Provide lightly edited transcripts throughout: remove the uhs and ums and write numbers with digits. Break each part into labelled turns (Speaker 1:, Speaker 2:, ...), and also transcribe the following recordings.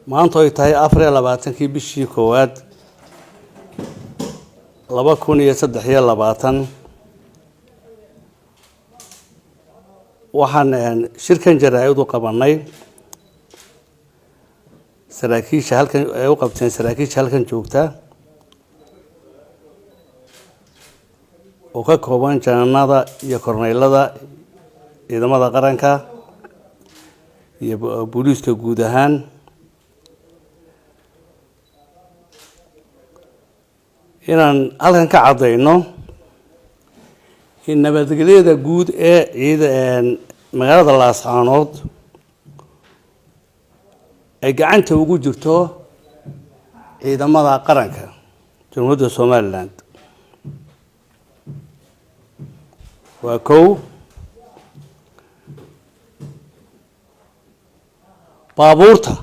Speaker 1: maanta ay tahay 24 bishii koowaad 2023 waxaan shirkan jaraa'id u qabanay saraakiisha halkan ay u qabteen saraakiisha halkan joogta oo ka kooban jananada iyo korneylada ciidamada qaranka iyo booliiska guud ahaan inaan halkan ka cadeyno in nabadgelyada guud ee magaalada Laascaanood ay gacanta ugu jirto ciidamada qaranka Jamhuuriyadda Soomaaliland waa kow baabuurta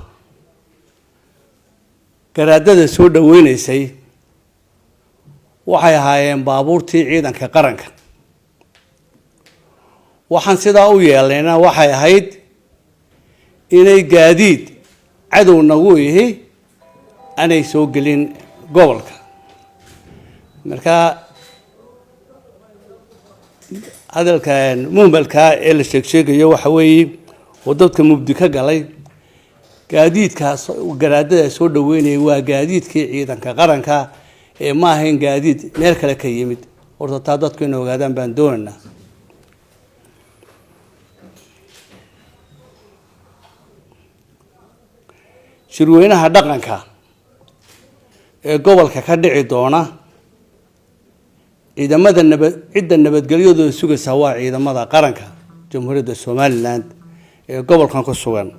Speaker 1: garaadada soo dhaweynaysay waxay ahaayeen baabuurtii ciidanka qaranka waxaan sidaa u yeelayna waxay ahayd inay gaadiid cadow nagu yahay anay soo gelin gobolka marka hadalkan muumalka ee la sheegayo waxa weeye wadadka mubdi ka galay gaadiidkaas garaadada soo dhaweynay waa gaadiidkii ciidanka qaranka ee ma ahayn gaadiid meel kale ka yimid horta taa dadku inay ogaadaan baan doonaynaa shirweynaha dhaqanka ee gobolka ka dhici doona ciidamada nabadgelyadooda sugaysa waa ciidamada qaranka Jamhuuriyadda Soomaaliland ee gobolkan ku sugan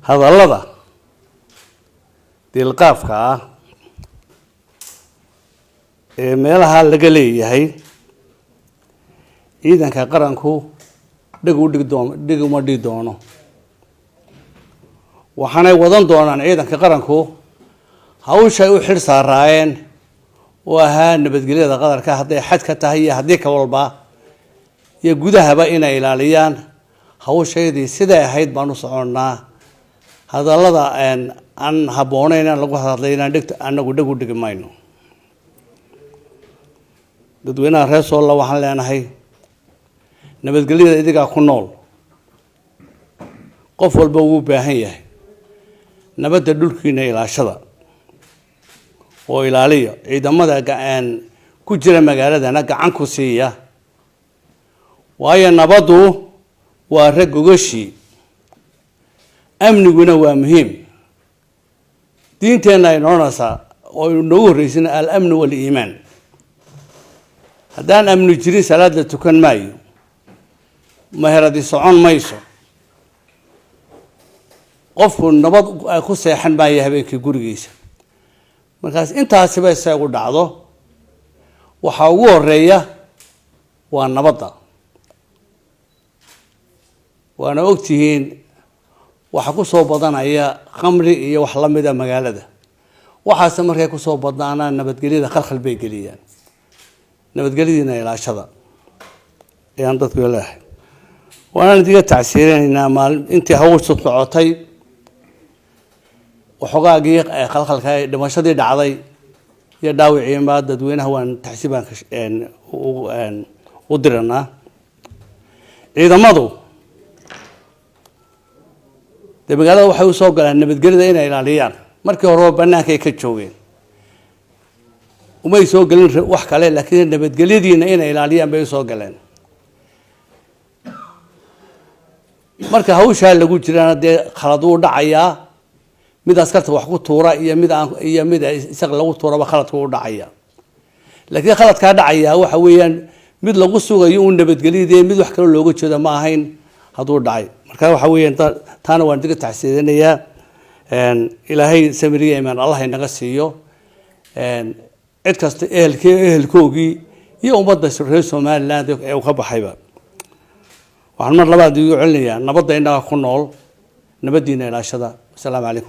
Speaker 1: hadallada dilqaafka ah ee meelaha laga leeyahay ciidanka qaranku dhiguma dhigi doono waxaanay wadan doonaan ciidanka qaranku hawshay u xil saaraayeen oo ahaa nabadgelyada qaranka hadday xad ka tahay iyo haddii ka walba iyo gudahaba inay ilaaliyaan hawshaydii siday ahayd baan u soconnaa hadallada aan habboonayn lagu hadlayna anagu dhig u dhigi mayno dadweynaha reer Soola waxaan leenahay nabadgelyada idiga ku nool qof walba uu baahan yahay nabadda dhulkiina ilaashada oo ilaaliyo ciidamada ku jira magaaladana gacan ku siiya waayo nabaddu waa rag ogashi amniguna waa muhiim diinteena ay noqonaysaa oo noogu horreysana al-amn wal iimaan haddaan amni jirin salaada tukan maayo maheradi socon mayso qofku nabad ku seexan maayo habeenkii gurigiisa markaas intaasiba isagu dhacdo waxa ugu horeeya waa nabadda waana ogtihiin waxa ku soo badanaya khamri iyo wax la mid ah magaalada waxaas markay ku soo badnaanaan nabadgelyada khalkhal bay geliyaan nabadgelyadiina ilaashada ayaan dadku leeyahay waan diga tacsiireynaa maalin intii hawshu socotay waxogaagii khalkhalka dhimashadii dhacday iyo dhaawacii ma dadweynaha waan taxsiibaan u diranaa ciidamadu magaalada waxay u soo galaan nabadgelyada inay ilaaliyaan markii hore banaanka ay ka joogeen umay soo galin wax kale laakiin nabadgelyadiina inay ilaaliyaan bay soo galeen marka hawsha lagu jirana dee khalad uu dhacayaa mid askarta wax ku tuura iyo mid isaga lagu tuuraba khalad uu dhacaya laakiin khalad ka dhacaya waxa weeyaan mid lagu sugayo uu nabadgelyada mid wax kale looga jeedo ma ahayn haduu dhacay marka waxa weeyaan taana waan diga taxsiidinayaa ilaahay samiriye iman Allah inaga siiyo cid kasta ehelkoogii iyo ummadda reer Soomaaliland ee uu ka baxayba waxaan mar labaad ugu celinayaa nabadda inaga ku nool nabadiina ilaashada. Assalaamu calaykum.